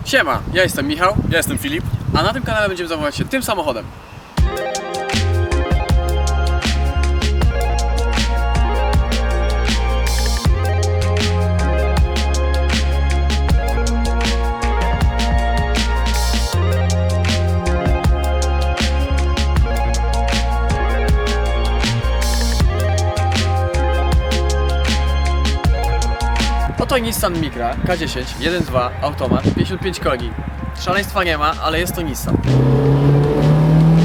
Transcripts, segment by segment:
Siema, ja jestem Michał, ja jestem Filip, a na tym kanale będziemy zajmować się tym samochodem. Oto Nissan Micra K10 1.2 automat, 55 koni. Szaleństwa nie ma, ale jest to Nissan.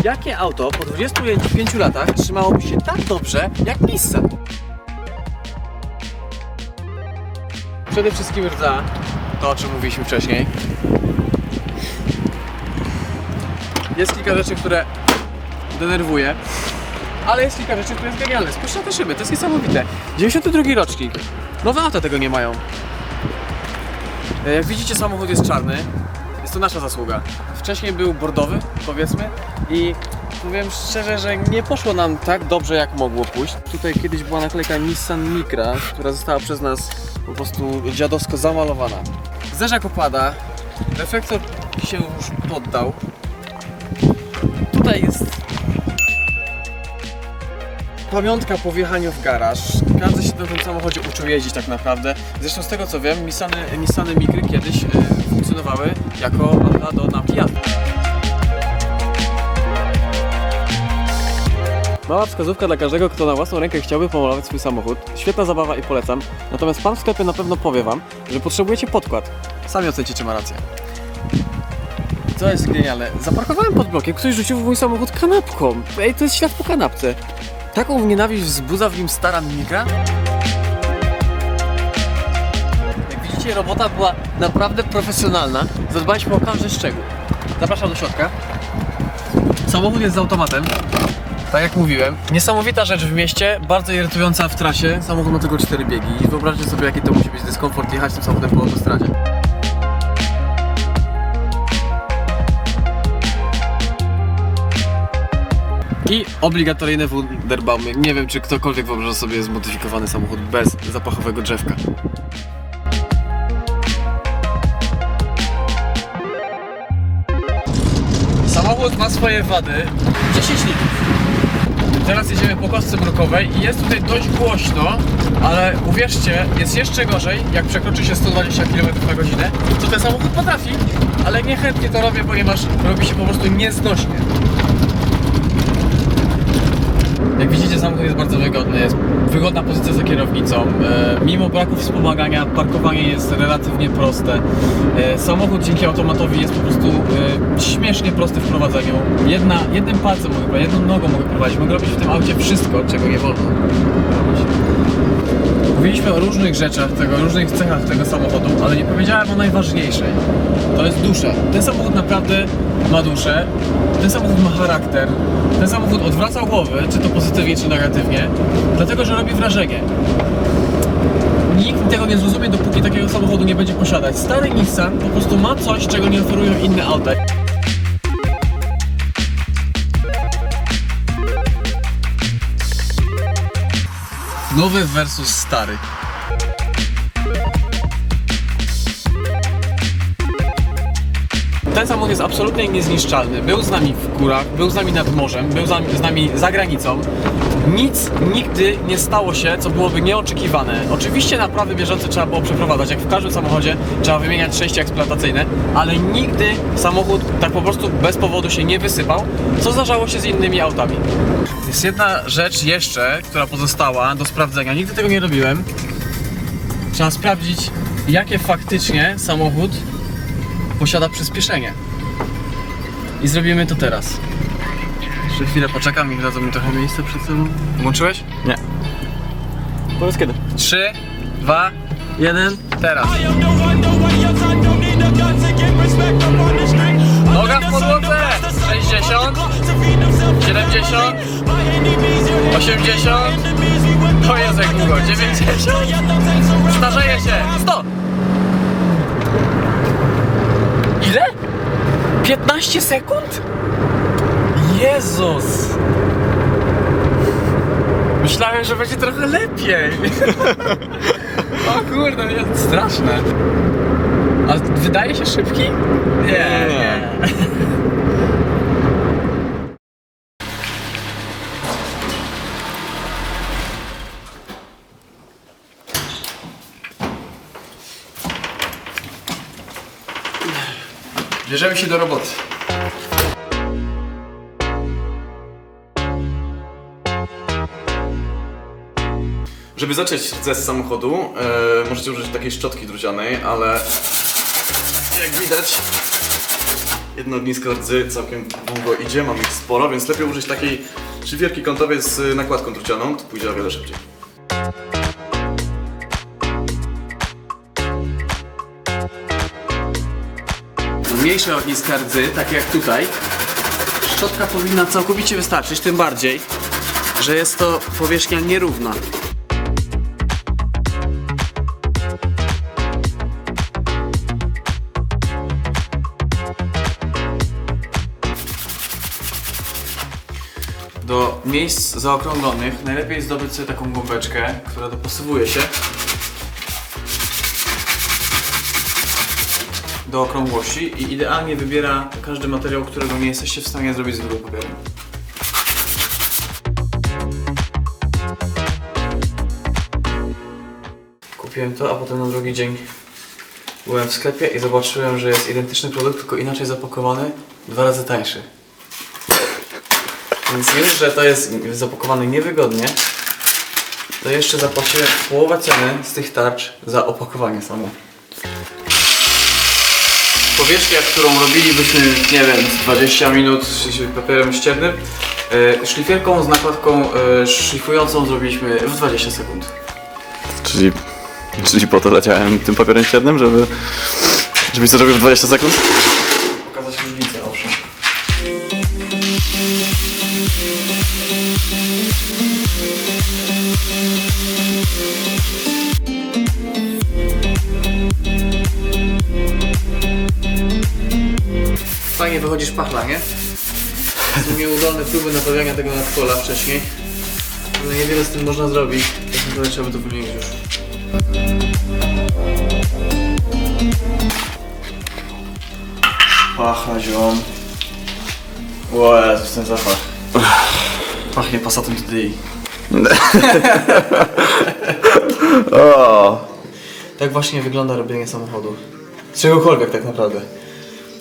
Jakie auto po 25 latach trzymałoby się tak dobrze jak Nissan? Przede wszystkim rdza, to o czym mówiliśmy wcześniej. Jest kilka rzeczy, które denerwuje, ale jest kilka rzeczy, które jest genialne. Spójrz na te szyby, to jest niesamowite. 92 rocznik. Nowe auta tego nie mają. Jak widzicie, samochód jest czarny. Jest to nasza zasługa. Wcześniej był bordowy, powiedzmy, i powiem szczerze, że nie poszło nam tak dobrze, jak mogło pójść. Tutaj kiedyś była naklejka Nissan Micra, która została przez nas po prostu dziadowsko zamalowana. Zderzak opada, reflektor się już poddał. Tutaj jest pamiątka po wjechaniu w garaż. Każdy się na tym samochodzie uczył jeździć tak naprawdę. Zresztą z tego co wiem, Nissany Micry kiedyś funkcjonowały jako auta do napki jazdy. Mała wskazówka dla każdego, kto na własną rękę chciałby pomalować swój samochód. Świetna zabawa i polecam. Natomiast pan w sklepie na pewno powie wam, że potrzebujecie podkład. Sami ocencie, czy ma rację. Co jest genialne? Zaparkowałem pod blokiem, ktoś rzucił w mój samochód kanapką. Ej, to jest ślad po kanapce. Taką nienawiść wzbudza w nim stara Micra? Jak widzicie, robota była naprawdę profesjonalna. Zadbaliśmy o każdy szczegół. Zapraszam do środka. Samochód jest z automatem. Tak jak mówiłem. Niesamowita rzecz w mieście, bardzo irytująca w trasie. Samochód ma tylko 4 biegi. I wyobraźcie sobie, jaki to musi być dyskomfort jechać tym samochodem po autostradzie. I obligatoryjne Wunderbaumy. Nie wiem, czy ktokolwiek wyobraża sobie zmodyfikowany samochód bez zapachowego drzewka. Samochód ma swoje wady. 10 litrów. Teraz jedziemy po kostce brukowej i jest tutaj dość głośno, ale uwierzcie, jest jeszcze gorzej, jak przekroczy się 120 km/h, co ten samochód potrafi, ale niechętnie to robię, ponieważ robi się po prostu nieznośnie. Jak widzicie, samochód jest bardzo wygodny, jest wygodna pozycja za kierownicą. Mimo braku wspomagania, parkowanie jest relatywnie proste. Samochód dzięki automatowi jest po prostu śmiesznie prosty w prowadzeniu. Jednym palcem mogę prowadzić, jedną nogą mogę prowadzić. Mogę robić w tym aucie wszystko, czego nie wolno robić. Mówiliśmy o różnych rzeczach, różnych cechach tego samochodu, ale nie powiedziałem o najważniejszej. To jest dusza. Ten samochód naprawdę ma duszę. Ten samochód ma charakter. Ten samochód odwraca głowy, czy to pozytywnie, czy negatywnie, dlatego, że robi wrażenie. Nikt tego nie zrozumie, dopóki takiego samochodu nie będzie posiadać. Stary Nissan po prostu ma coś, czego nie oferują inne auta. Nowy versus stary. Ten samochód jest absolutnie niezniszczalny. Był z nami w górach, był z nami nad morzem, był z nami za granicą. Nic nigdy nie stało się, co byłoby nieoczekiwane. Oczywiście naprawy bieżące trzeba było przeprowadzać, jak w każdym samochodzie trzeba wymieniać części eksploatacyjne, ale nigdy samochód tak po prostu bez powodu się nie wysypał, co zdarzało się z innymi autami. Jest jedna rzecz jeszcze, która pozostała do sprawdzenia. Nigdy tego nie robiłem. Trzeba sprawdzić, jakie faktycznie samochód posiada przyspieszenie. I zrobimy to teraz. Jeszcze chwilę poczekam i dadzą mi trochę miejsca przed sobą. Włączyłeś? Nie. Powiedz kiedy? 3, 2, 1, teraz. Noga w podłodze! 60, 70, 80, to jest jak długo, 90, starzeje się, 100! Ile? 15 sekund? Jezus! Myślałem, że będzie trochę lepiej. O kurde, jest straszne. A wydaje się szybki? Nie. Bierzemy się do roboty. Żeby zacząć ze samochodu, możecie użyć takiej szczotki drucianej, ale jak widać jedno ognisko rdzy całkiem długo idzie, mamy ich sporo, więc lepiej użyć takiej szlifierki kątowej z nakładką drucianą, to pójdzie o wiele szybciej. Mniejsze ogniska rdzy, takie jak tutaj, szczotka powinna całkowicie wystarczyć, tym bardziej, że jest to powierzchnia nierówna. Do miejsc zaokrąglonych najlepiej zdobyć sobie taką gąbeczkę, która dopasowuje się do okrągłości i idealnie wybiera każdy materiał, którego nie jesteście w stanie zrobić z zwykłym papierem. Kupiłem to, a potem na drugi dzień byłem w sklepie i zobaczyłem, że jest identyczny produkt, tylko inaczej zapakowany, 2 razy tańszy. Więc już, że to jest zapakowane niewygodnie, to jeszcze zapłaciłem połowę ceny z tych tarcz za opakowanie samo. Powierzchnia, którą robilibyśmy, nie wiem, 20 minut z papierem ściernym, szlifierką z nakładką szlifującą zrobiliśmy w 20 sekund. Czyli po to leciałem tym papierem ściernym, żebyś to zrobił w 20 sekund? Pokazać różnicę, owszem. Fajnie wychodzi szpachla, nie? Są nieudolne próby naprawiania tego nadkola wcześniej. Ale niewiele z tym można zrobić. Tak naprawdę trzeba by to wymienić już. Szpachla, ziom. O Jezus, ten zapach. Pachnie Passatem TDI. Tak właśnie wygląda robienie samochodu. Z czegokolwiek tak naprawdę.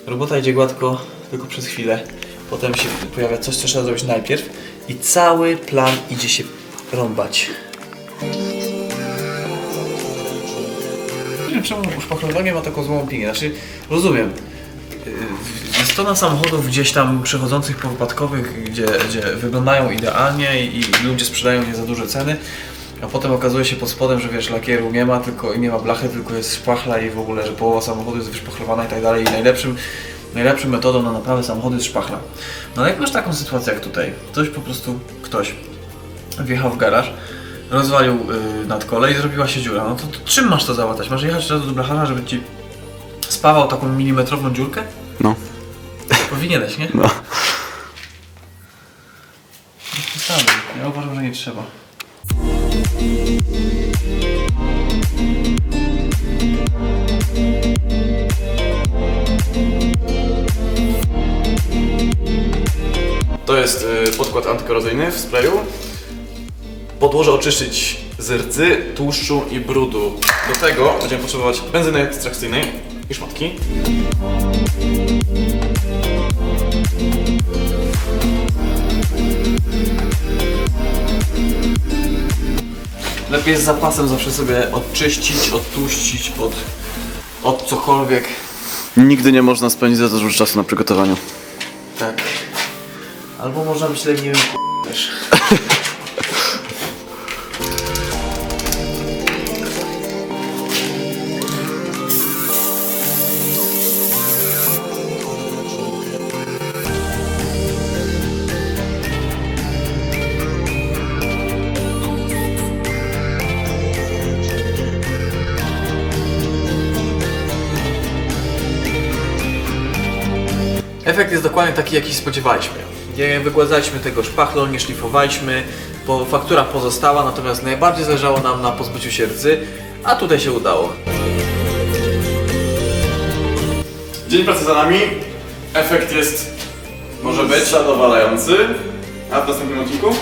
Robota idzie gładko tylko przez chwilę. Potem się pojawia coś, co trzeba zrobić najpierw. I cały plan idzie się rąbać. Nie wiem, czemu szpachlowanie ma taką złą opinię. Znaczy, rozumiem. Jest tona samochodów gdzieś tam przechodzących po wypadkowych, gdzie wyglądają idealnie i ludzie sprzedają je za duże ceny, a potem okazuje się pod spodem, że wiesz, lakieru nie ma, tylko nie ma blachy, tylko jest szpachla i w ogóle, że połowa samochodu jest wyszpachlowana i tak dalej. I najlepszą metodą na naprawę samochodu jest szpachla. No ale jak masz taką sytuację jak tutaj, ktoś wjechał w garaż, rozwalił nadkole i zrobiła się dziura, no to czym masz to załatać? Masz jechać do blacharza, żeby ci spawał taką milimetrową dziurkę? No. Powinieneś, nie? No. Ja uważam, że nie trzeba. To jest podkład antykorozyjny w sprayu. Podłoże oczyszczyć z rdzy, tłuszczu i brudu. Do tego będziemy potrzebować benzyny ekstrakcyjnej i szmatki. Lepiej z zapasem zawsze sobie odczyścić, odtłuścić od cokolwiek. Nigdy nie można spędzić za dużo czasu na przygotowaniu. Tak. Albo można być leniwym też. Efekt jest dokładnie taki, jaki spodziewaliśmy. Nie wygładzaliśmy tego szpachlą, nie szlifowaliśmy, bo faktura pozostała, natomiast najbardziej zależało nam na pozbyciu się rdzy, a tutaj się udało. Dzień pracy za nami. Efekt jest, może być, zadowalający. A w następnym odcinku?